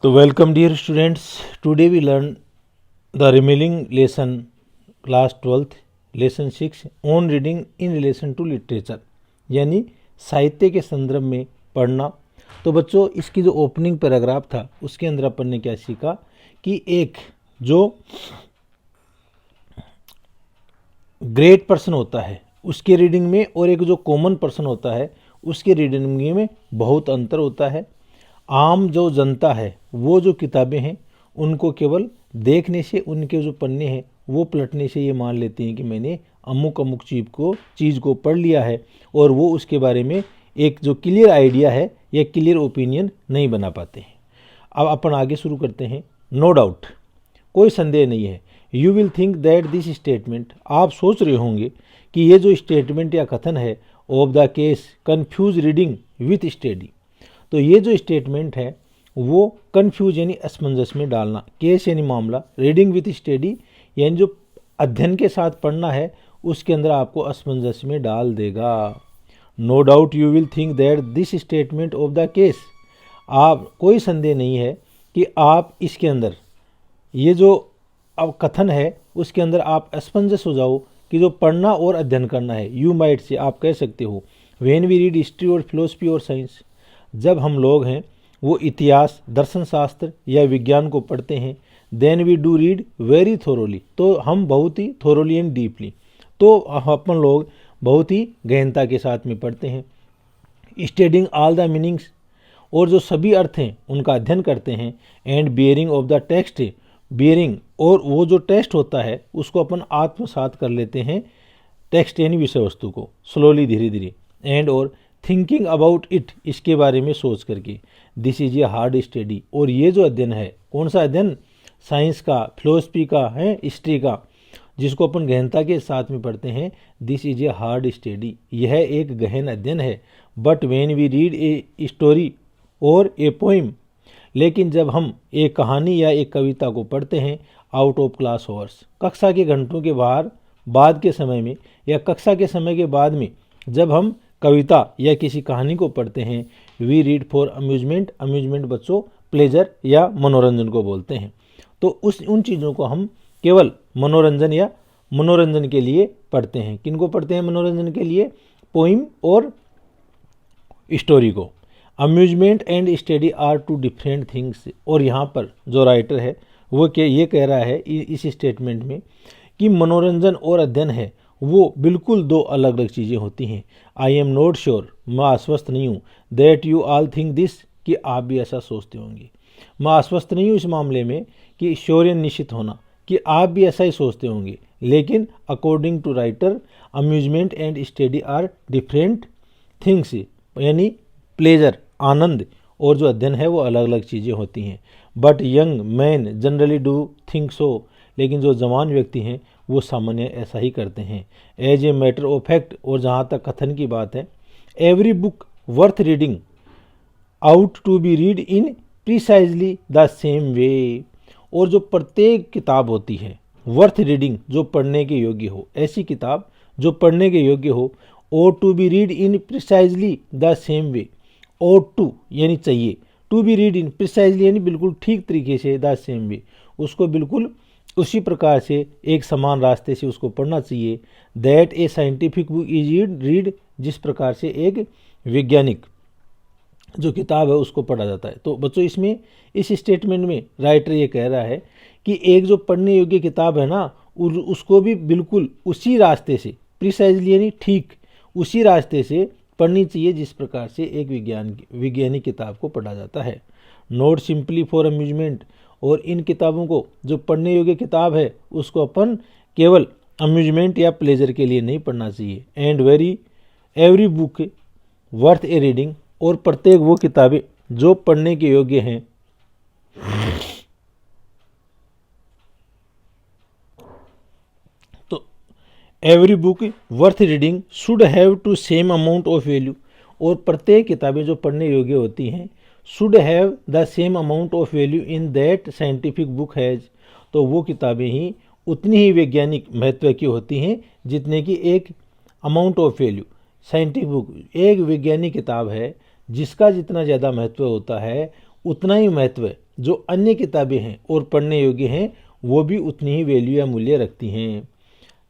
So welcome dear students. Today we learn the remaining lesson class 12th lesson 6 on reading in relation to literature यानी साहित्य के संदर्भ में पढ़ना। तो बच्चों इसकी जो ओपनिंग पैराग्राफ था उसके अंदर अपन ने क्या सीखा कि एक जो ग्रेट पर्सन होता है उसके रीडिंग में और एक जो कॉमन पर्सन होता है उसके रीडिंग में बहुत अंतर होता है। आम जो जनता है वो जो किताबें हैं उनको केवल देखने से उनके जो पन्ने हैं वो पलटने से ये मान लेते हैं कि मैंने अमुक अमुक चीज़ को पढ़ लिया है और वो उसके बारे में एक जो क्लियर आइडिया है या क्लियर ओपिनियन नहीं बना पाते हैं। अब अपन आगे शुरू करते हैं। नो डाउट, कोई संदेह नहीं है, you will think that this statement, आप सोच रहे होंगे कि ये जो स्टेटमेंट या कथन है of the case confuse reading with study, तो ये जो स्टेटमेंट है वो कन्फ्यूज यानी असमंजस में डालना, केस यानी मामला, रीडिंग विथ स्टडी यानी जो अध्ययन के साथ पढ़ना है उसके अंदर आपको असमंजस में डाल देगा। No doubt you will think that this statement of the case, आप कोई संदेह नहीं है कि आप इसके अंदर ये जो अब कथन है उसके अंदर आप असमंजस हो जाओ कि जो पढ़ना और अध्ययन करना है। यू माइट से आप कह सकते हो व्हेन वी रीड हिस्ट्री और फिलोसफी और साइंस, जब हम लोग हैं वो इतिहास, दर्शन शास्त्र या विज्ञान को पढ़ते हैं, then we do read very thoroughly, तो हम बहुत ही थोरोली एंड डीपली, तो अपन लोग बहुत ही गहनता के साथ में पढ़ते हैं। स्टडिंग ऑल द मीनिंग्स, और जो सभी अर्थ हैं उनका अध्ययन करते हैं। And bearing of the text, bearing और वो जो टेक्स्ट होता है उसको अपन आत्मसात कर लेते हैं, टेक्स्ट यानी विषय वस्तु को, स्लोली धीरे धीरे। एंड और थिंकिंग अबाउट इट, इसके बारे में सोच करके। This is a hard study, और ये जो अध्ययन है, कौन सा अध्ययन, साइंस का, फिलोसफी का है, हिस्ट्री का, जिसको अपन गहनता के साथ में पढ़ते हैं। This is a hard study, यह एक गहन अध्ययन है। But when we read a story और ए पोइम, लेकिन जब हम एक कहानी या एक कविता को पढ़ते हैं आउट ऑफ क्लास आवर्स, कक्षा के घंटों के बाहर बाद के समय में या कक्षा के समय के बाद में जब हम कविता या किसी कहानी को पढ़ते हैं, we read for amusement, amusement बच्चों प्लेजर या मनोरंजन को बोलते हैं। तो उन चीज़ों को हम केवल मनोरंजन या मनोरंजन के लिए पढ़ते हैं। किनको पढ़ते हैं मनोरंजन के लिए, पोइम और स्टोरी को। Amusement and study are two different things, और यहाँ पर जो राइटर है वो ये कह रहा है इस स्टेटमेंट में कि मनोरंजन और अध्ययन है वो बिल्कुल दो अलग अलग चीज़ें होती हैं। आई एम नॉट श्योर, मैं आश्वस्त नहीं हूँ, that you all think this, कि आप भी ऐसा सोचते होंगे। मैं आश्वस्त नहीं हूँ इस मामले में कि श्योर निश्चित होना कि आप भी ऐसा ही सोचते होंगे, लेकिन according to writer amusement and study are different things, यानी प्लेजर आनंद और जो अध्ययन है वो अलग अलग चीज़ें होती हैं। But young man generally do think so, लेकिन जो जवान व्यक्ति हैं वो सामान्य ऐसा ही करते हैं। As a matter of fact, और जहाँ तक कथन की बात है, every book worth reading ought to be read in precisely the same way, और जो प्रत्येक किताब होती है वर्थ रीडिंग, जो पढ़ने के योग्य हो, ऐसी किताब जो पढ़ने के योग्य हो, और to be read in precisely the same way, और टू यानी चाहिए, to be read in precisely यानी बिल्कुल ठीक तरीके से, द सेम वे उसको बिल्कुल उसी प्रकार से एक समान रास्ते से उसको पढ़ना चाहिए। That A scientific book is read, जिस प्रकार से एक वैज्ञानिक जो किताब है उसको पढ़ा जाता है। तो बच्चों इसमें इस स्टेटमेंट में राइटर ये कह रहा है कि एक जो पढ़ने योग्य किताब है ना उसको भी बिल्कुल उसी रास्ते से, प्रिसाइजली यानी ठीक उसी रास्ते से पढ़नी चाहिए जिस प्रकार से एक वैज्ञानिक किताब को पढ़ा जाता है। नॉट सिंपली फॉर अम्यूजमेंट, और इन किताबों को जो पढ़ने योग्य किताब है उसको अपन केवल अम्यूजमेंट या प्लेजर के लिए नहीं पढ़ना चाहिए। And every book worth A reading, और प्रत्येक वो किताबें जो पढ़ने के योग्य हैं तो every book worth reading should have to same amount of value, और प्रत्येक किताबें जो पढ़ने योग्य होती हैं should have the same amount of value in that scientific book has, तो वो किताबें ही उतनी ही वैज्ञानिक महत्व की होती हैं जितने की एक amount of value, scientific book एक वैज्ञानिक किताब है जिसका जितना ज़्यादा महत्व होता है उतना ही महत्व जो अन्य किताबें हैं और पढ़ने योग्य हैं वो भी उतनी ही वैल्यू या मूल्य रखती हैं।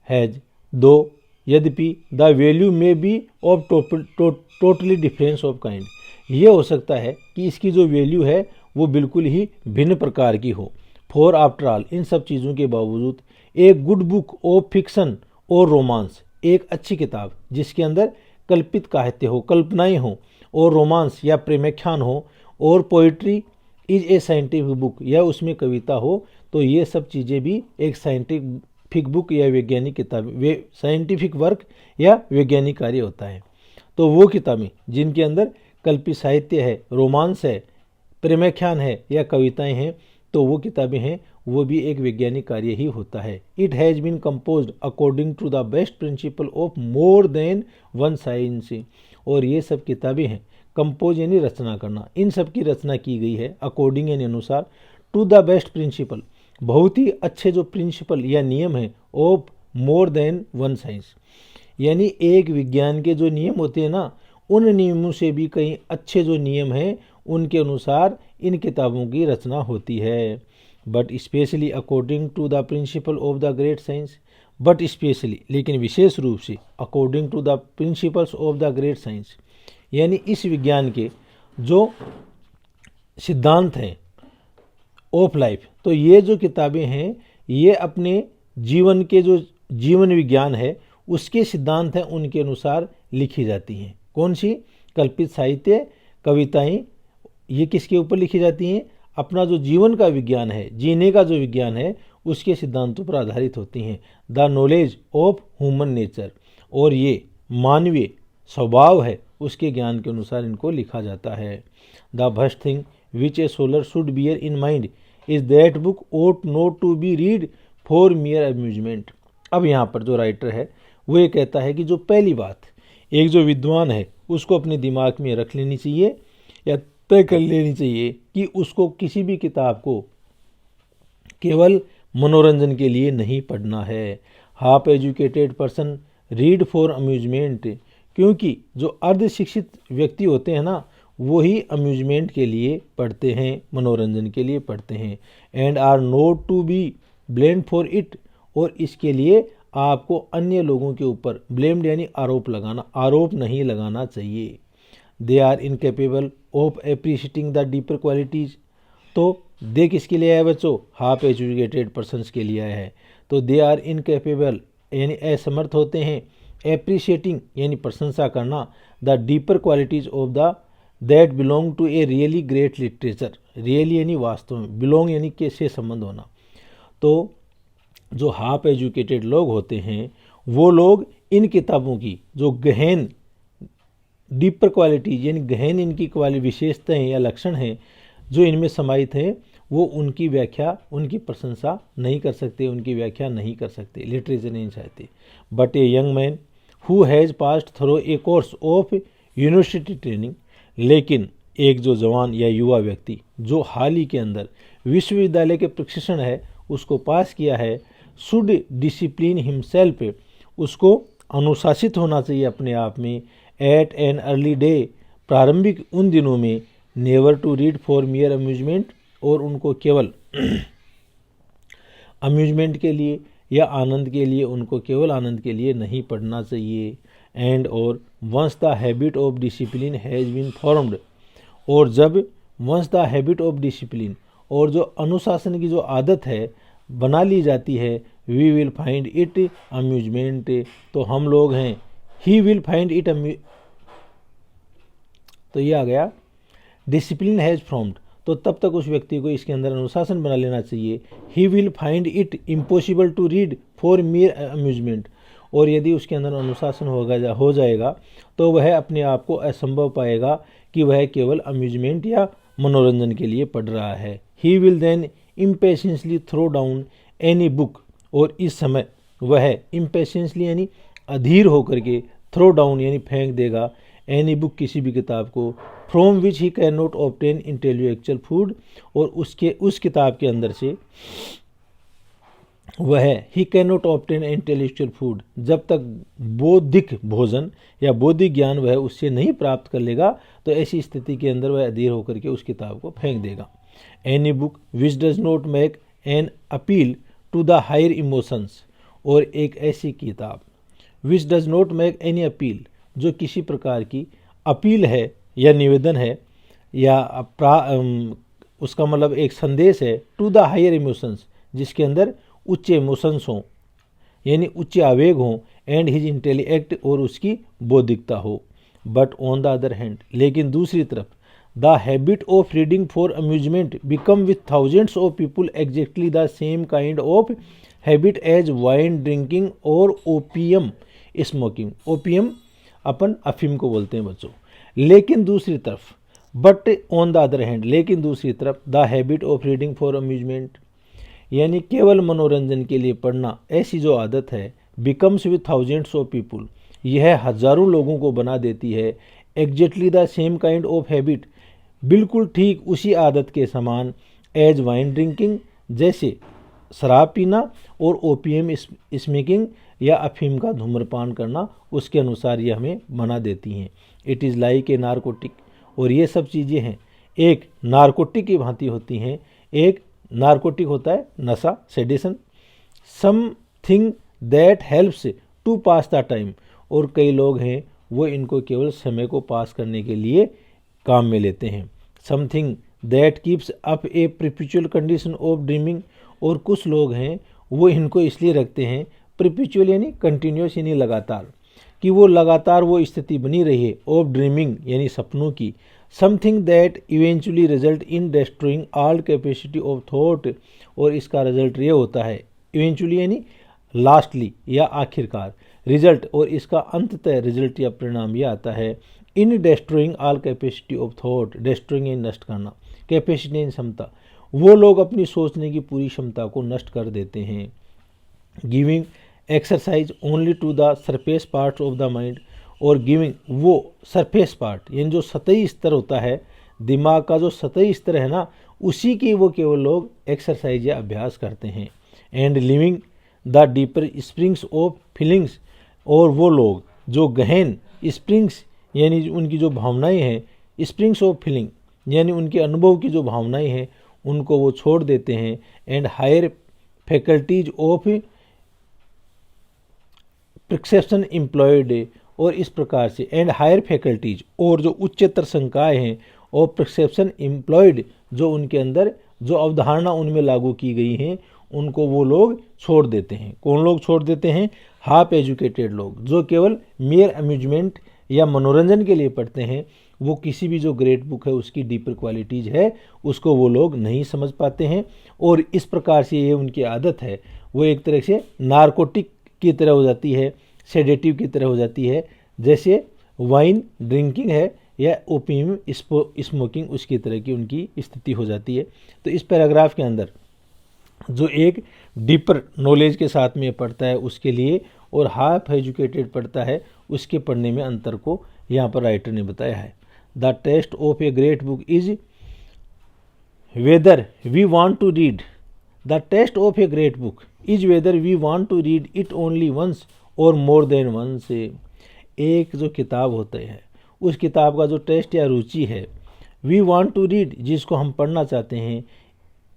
हैज दो यद्यपि द वैल्यू में be of totally difference of kind, ये हो सकता है कि इसकी जो वैल्यू है वो बिल्कुल ही भिन्न प्रकार की हो। फॉर आफ्टर ऑल, इन सब चीज़ों के बावजूद एक गुड बुक ऑफ फिक्शन और रोमांस, एक अच्छी किताब जिसके अंदर कल्पित कहावतें हो, कल्पनाएं हो, और रोमांस या प्रेमाख्यान हो, और poetry is a scientific book, या उसमें कविता हो, तो ये सब चीज़ें भी एक साइंटिफिक बुक या वैज्ञानिक किताब, साइंटिफिक वर्क या वैज्ञानिक कार्य होता है। तो वो किताबें जिनके अंदर कल्पित साहित्य है, रोमांस है, प्रेमाख्यान है या कविताएं हैं, तो वो किताबें हैं, वो भी एक वैज्ञानिक कार्य ही होता है। It has been composed according to the best principle of more than one science, और ये सब किताबें हैं, कंपोज यानी रचना करना, इन सब की रचना की गई है अकॉर्डिंग यानी अनुसार, टू द बेस्ट प्रिंसिपल, बहुत ही अच्छे जो प्रिंसिपल या नियम है, of more than one science, यानी एक विज्ञान के जो नियम होते हैं ना, उन नियमों से भी कई अच्छे जो नियम हैं उनके अनुसार इन किताबों की रचना होती है। But specially according to the principle of the great science, but specially लेकिन विशेष रूप से according to the principles of the great science, यानी इस विज्ञान के जो सिद्धांत हैं ऑफ लाइफ, तो ये जो किताबें हैं ये अपने जीवन के जो जीवन विज्ञान है उसके सिद्धांत हैं उनके अनुसार लिखी जाती हैं। कौन सी? कल्पित साहित्य, कविताएं, ये किसके ऊपर लिखी जाती हैं? अपना जो जीवन का विज्ञान है, जीने का जो विज्ञान है उसके सिद्धांतों पर आधारित होती हैं। The knowledge of human nature, और ये मानवीय स्वभाव है उसके ज्ञान के अनुसार इनको लिखा जाता है। The first thing which a scholar should bear in mind is that book ought not to be read for mere amusement. अब यहाँ पर जो राइटर है वो ये कहता है कि जो पहली बात एक जो विद्वान है उसको अपने दिमाग में रख लेनी चाहिए या तय कर लेनी चाहिए कि उसको किसी भी किताब को केवल मनोरंजन के लिए नहीं पढ़ना है। Half educated person read for amusement, क्योंकि जो अर्ध शिक्षित व्यक्ति होते हैं ना वो ही अम्यूजमेंट के लिए पढ़ते हैं, मनोरंजन के लिए पढ़ते हैं। And are not to be blamed for it, और इसके लिए आपको अन्य लोगों के ऊपर ब्लेम्ड यानी आरोप लगाना, आरोप नहीं लगाना चाहिए। They are incapable of appreciating the deeper qualities, तो दे किसके लिए आया बच्चों? हाफ एजुकेटेड पर्सनस के लिए आया है। तो दे आर इनकेपेबल यानी असमर्थ होते हैं, एप्रिशिएटिंग यानी प्रशंसा करना, the deeper qualities of the that belong to a really great literature, really यानी वास्तव में, बिलोंग यानी के से संबंध होना। तो जो हाफ एजुकेटेड लोग होते हैं वो लोग इन किताबों की जो गहन डीपर क्वालिटीज यानी गहन इनकी विशेषताएं या लक्षण हैं जो इनमें समाहित हैं वो उनकी व्याख्या, उनकी प्रशंसा नहीं कर सकते, उनकी व्याख्या नहीं कर सकते, लिटरेचर नहीं चाहते। But a young man who has passed through a course of university training, लेकिन एक जो जवान या युवा व्यक्ति जो हाल ही के अंदर विश्वविद्यालय के प्रशिक्षण है उसको पास किया है, शुड डिसिप्लिन हिमसेल्फ, उसको अनुशासित होना चाहिए अपने आप में। एट एन अर्ली डे, प्रारंभिक उन दिनों में, never to read for mere amusement, और उनको केवल अम्यूजमेंट के लिए या आनंद के लिए, उनको केवल आनंद के लिए नहीं पढ़ना चाहिए। एंड और once the habit of discipline has been formed, और जब once the habit of discipline, और जो अनुशासन की जो आदत है बना ली जाती है, we will find it amusement, तो हम लोग हैं ही विल फाइंड इट तो ये आ गया डिसिप्लिन हैज़ फॉर्म्ड, तो तब तक उस व्यक्ति को इसके अंदर अनुशासन बना लेना चाहिए। He will find it impossible to read for mere amusement, और यदि उसके अंदर अनुशासन हो जाएगा तो वह अपने आप को असंभव पाएगा कि वह केवल अम्यूजमेंट या मनोरंजन के लिए पढ़ रहा है। He will then impatiently throw down any book, और इस समय वह इम्पेशेंसली यानी अधीर होकर के, थ्रो डाउन यानी फेंक देगा, एनी बुक किसी भी किताब को, from which he can not obtain intellectual food, और उस किताब के अंदर से वह he can not obtain intellectual food, जब तक बौद्धिक भोजन या बौद्धिक ज्ञान वह उससे नहीं प्राप्त कर लेगा तो ऐसी स्थिति के अंदर वह अधीर होकर के उस किताब को फेंक देगा। Any book which does not make an appeal to the higher emotions, और एक ऐसी किताब which does not make any appeal, जो किसी प्रकार की अपील है या निवेदन है या उसका मतलब एक संदेश है, टू द हायर इमोशंस, जिसके अंदर उच्च इमोशंस हों यानी उच्च आवेग हों, एंड हिज इंटेलेक्ट, और उसकी बौद्धिकता हो। But on the other hand, लेकिन दूसरी तरफ, the habit of reading for amusement become with thousands of people exactly the same kind of habit as wine drinking और ओपियम स्मोकिंग। ओपियम अपन अफीम को बोलते हैं बच्चों। लेकिन दूसरी तरफ, but on the other hand, लेकिन दूसरी तरफ, the habit of reading for amusement यानी केवल मनोरंजन के लिए पढ़ना, ऐसी जो आदत है, becomes with thousands of people, यह हजारों लोगों को बना देती है, exactly the same kind of habit, बिल्कुल ठीक उसी आदत के समान, एज वाइन ड्रिंकिंग, जैसे शराब पीना, और ओपियम स्मोकिंग या अफीम का धूम्रपान करना, उसके अनुसार ये हमें बना देती हैं। It is like a narcotic, और ये सब चीज़ें हैं एक नारकोटिक की भांति होती हैं। एक नारकोटिक होता है नशा, sedition, something that helps to pass the time, और कई लोग हैं वो इनको केवल समय को पास करने के लिए काम में लेते हैं। Something that keeps up A perpetual condition of dreaming, और कुछ लोग हैं वो इनको इसलिए रखते हैं परपेचुअल यानी कंटिन्यूस यानी लगातार, कि वो लगातार वो स्थिति बनी रही ऑफ ड्रीमिंग यानी सपनों की। Something that eventually result in destroying all capacity of thought, और इसका रिजल्ट ये होता है इवेंचुअली यानी लास्टली या आखिरकार, रिजल्ट और इसका अंततः रिजल्ट या परिणाम यह आता है in destroying all capacity of thought, destroying यानी नष्ट करना, कैपेसिटी यानी क्षमता, वो लोग अपनी सोचने की पूरी क्षमता को नष्ट कर देते हैं। Giving exercise only to the surface parts of the mind, और गिविंग वो सरफेस पार्ट यानी जो सतही स्तर होता है दिमाग का, जो सतही स्तर है ना, उसी की वो केवल लोग एक्सरसाइज या अभ्यास करते हैं। And living the deeper springs of feelings, और वो लोग जो गहन स्प्रिंग्स यानी उनकी जो भावनाएं हैं, स्प्रिंग्स ऑफ फीलिंग यानी उनके अनुभव की जो भावनाएं हैं, उनको वो छोड़ देते हैं। And higher faculties of perception employed, और इस प्रकार से एंड हायर फैकल्टीज, और जो उच्चतर संकाय हैं, और परसेप्शन एम्प्लॉयड, जो उनके अंदर जो अवधारणा उनमें लागू की गई हैं, उनको वो लोग छोड़ देते हैं। कौन लोग छोड़ देते हैं? हाफ एजुकेटेड लोग, जो केवल मेयर अम्यूजमेंट या मनोरंजन के लिए पढ़ते हैं। वो किसी भी जो ग्रेट बुक है उसकी डीपर क्वालिटीज़ है उसको वो लोग नहीं समझ पाते हैं, और इस प्रकार से ये उनकी आदत है, वो एक तरह से नारकोटिक की तरह हो जाती है, सेडेटिव की तरह हो जाती है, जैसे वाइन ड्रिंकिंग है या ओपियम स्मोकिंग, उसकी तरह की उनकी स्थिति हो जाती है। तो इस पैराग्राफ के अंदर जो एक डीपर नॉलेज के साथ में पढ़ता है उसके लिए, और हाफ एजुकेटेड पढ़ता है उसके पढ़ने में अंतर को यहाँ पर राइटर ने बताया है। The test of a great book is whether we want to read, the test of a great book is whether we want to read it only once और मोर देन वंस। एक जो किताब होता है उस किताब का जो टेस्ट या रुचि है, वी वांट टू रीड जिसको हम पढ़ना चाहते हैं,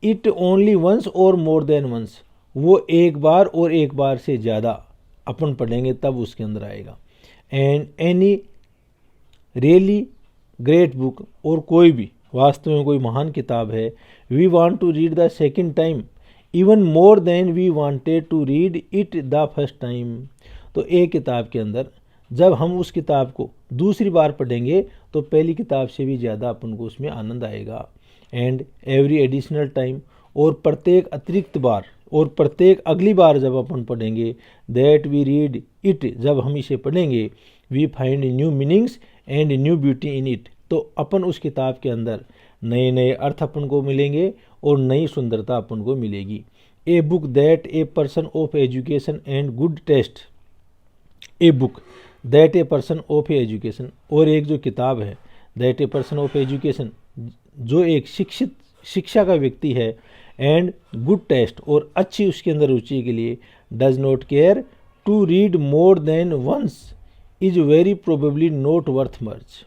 इट ओनली वंस और मोर देन वंस, वो एक बार और एक बार से ज़्यादा अपन पढ़ेंगे तब उसके अंदर आएगा। And any really great book, और कोई भी वास्तव में कोई महान किताब है, we want to read the second time even more than we wanted to read it the first time. तो एक किताब के अंदर जब हम उस किताब को दूसरी बार पढ़ेंगे तो पहली किताब से भी ज़्यादा अपन को उसमें आनंद आएगा। एंड एवरी एडिशनल टाइम, और प्रत्येक अतिरिक्त बार और प्रत्येक अगली बार जब अपन पढ़ेंगे, दैट वी रीड इट, जब हम इसे पढ़ेंगे, we find new meanings and new beauty in it, तो अपन उस किताब के अंदर नए नए अर्थ अपन को मिलेंगे और नई सुंदरता अपन को मिलेगी। A book that a person of education and good taste, a book that a person of education, और एक जो किताब है that a person of education, जो एक शिक्षित शिक्षा का व्यक्ति है, एंड गुड टेस्ट, और अच्छी उसके अंदर रुचि के लिए, does not care to read more than once is very probably not worth much.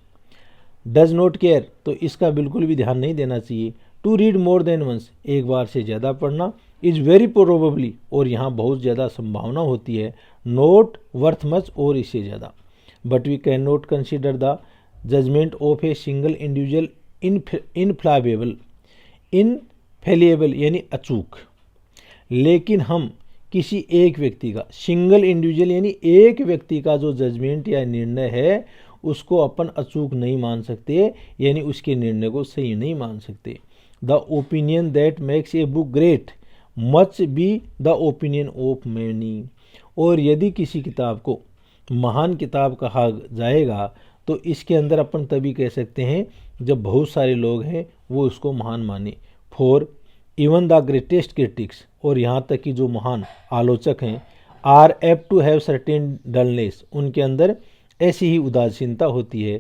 Does not care, तो इसका बिल्कुल भी ध्यान नहीं देना चाहिए, to read more than once, एक बार से ज़्यादा पढ़ना, इज़ वेरी प्रोबेबली, और यहाँ बहुत ज़्यादा संभावना होती है, नॉट वर्थ मच, और इससे ज़्यादा, but we can not consider the judgement of a single individual infallible यानी अचूक, लेकिन हम किसी एक व्यक्ति का, सिंगल इंडिविजुअल यानी एक व्यक्ति का जो जजमेंट या निर्णय है उसको अपन अचूक नहीं मान सकते, यानी उसके निर्णय को सही नहीं मान सकते। The opinion that makes a book great much be the opinion of many, और यदि किसी किताब को महान किताब कहा जाएगा तो इसके अंदर अपन तभी कह सकते हैं जब बहुत सारे लोग हैं वो उसको महान माने। For even the greatest critics, और यहाँ तक कि जो महान आलोचक हैं, are apt to have certain dullness, उनके अंदर ऐसी ही उदासीनता होती है।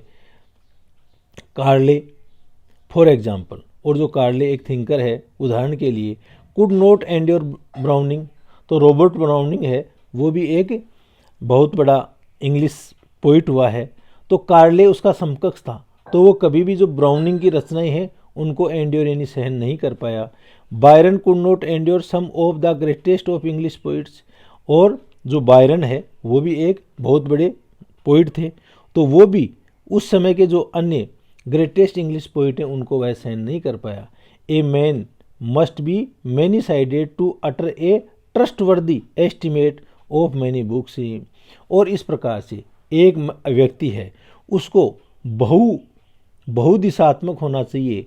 कार्ले फॉर एग्जाम्पल, और जो कार्ले एक थिंकर है, उदाहरण के लिए, कुड नॉट एंड्योर ब्राउनिंग, तो रॉबर्ट ब्राउनिंग है वो भी एक बहुत बड़ा इंग्लिश पोइट हुआ है, तो कार्ले उसका समकक्ष था, तो वो कभी भी जो ब्राउनिंग की रचनाएं हैं उनको एंड्योर यानी सहन नहीं कर पाया। Byron could not endure some of the greatest of English poets, और जो बायरन है वो भी एक बहुत बड़े पोइट थे, तो वो भी उस समय के जो अन्य ग्रेटेस्ट इंग्लिश पोइट हैं उनको वह सहन नहीं कर पाया। A man must be many sided to utter a trustworthy estimate of many books, और इस प्रकार से एक व्यक्ति है उसको बहुदिशात्मक होना चाहिए,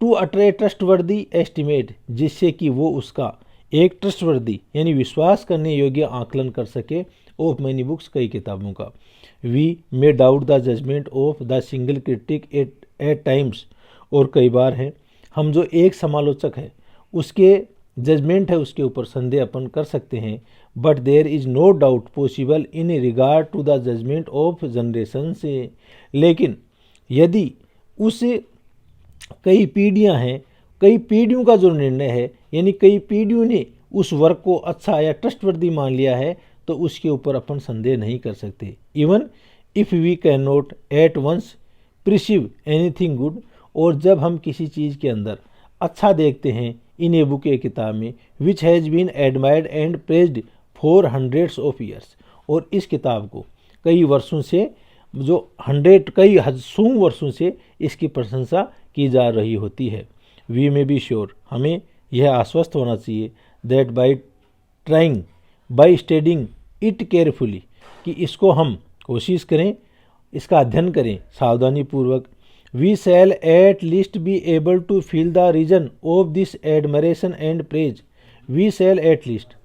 to utter a trustworthy estimate, जिससे कि वो उसका एक ट्रस्टवर्दी यानी विश्वास करने योग्य आकलन कर सके ऑफ मैनी बुक्स, कई किताबों का। We may doubt the judgement of the single critic at times, और कई बार है हम जो एक समालोचक है उसके जजमेंट है उसके ऊपर संदेह अपन कर सकते हैं, but there is no doubt possible in regard to the judgement of generation से, लेकिन यदि उस कई पीढ़ियां हैं, कई पीढ़ियों का जो निर्णय है यानी कई पीढ़ियों ने उस वर्क को अच्छा या ट्रस्टवर्दी मान लिया है, तो उसके ऊपर अपन संदेह नहीं कर सकते। Even if we can not at once perceive anything good, और जब हम किसी चीज़ के अंदर अच्छा देखते हैं इन ए बुक, ए किताब में, which has been admired and praised for hundreds of years, और इस किताब को कई वर्षों से, जो कई सौ वर्षों से इसकी प्रशंसा की जा रही होती है। वी मे बी श्योर, हमें यह आश्वस्त होना चाहिए, that by studying it carefully, कि इसको हम कोशिश करें, इसका अध्ययन करें सावधानी पूर्वक। We shall at least be able to feel the reason of this admiration and praise, we shall at least,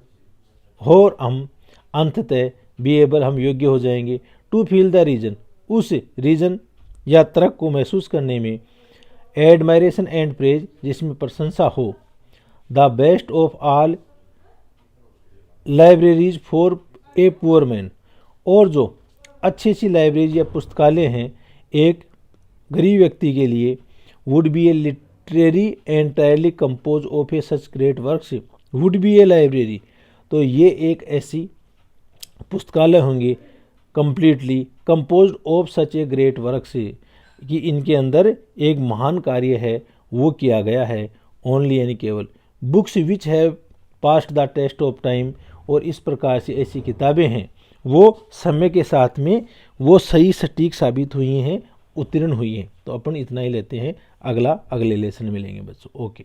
और हम अंततः बी एबल हम योग्य हो जाएंगे, टू फील द रीजन, उस रीजन या तर्क को महसूस करने में, एडमायरेशन एंड प्रेज जिसमें प्रशंसा हो, the best of all libraries for a poor man, और जो अच्छी सी लाइब्रेरी या पुस्तकालय हैं एक गरीब व्यक्ति के लिए, would be A literary entirely compose of A such great works, would be A library, तो ये एक ऐसी पुस्तकालय होंगे completely composed of such a great works, कि इनके अंदर एक महान कार्य है वो किया गया है, ओनली यानी केवल, books which have passed the test of time, और इस प्रकार से ऐसी किताबें हैं वो समय के साथ में वो सही सटीक साबित हुई हैं, उत्तीर्ण हुई हैं। तो अपन इतना ही लेते हैं, अगले लेसन में मिलेंगे बच्चों। ओके।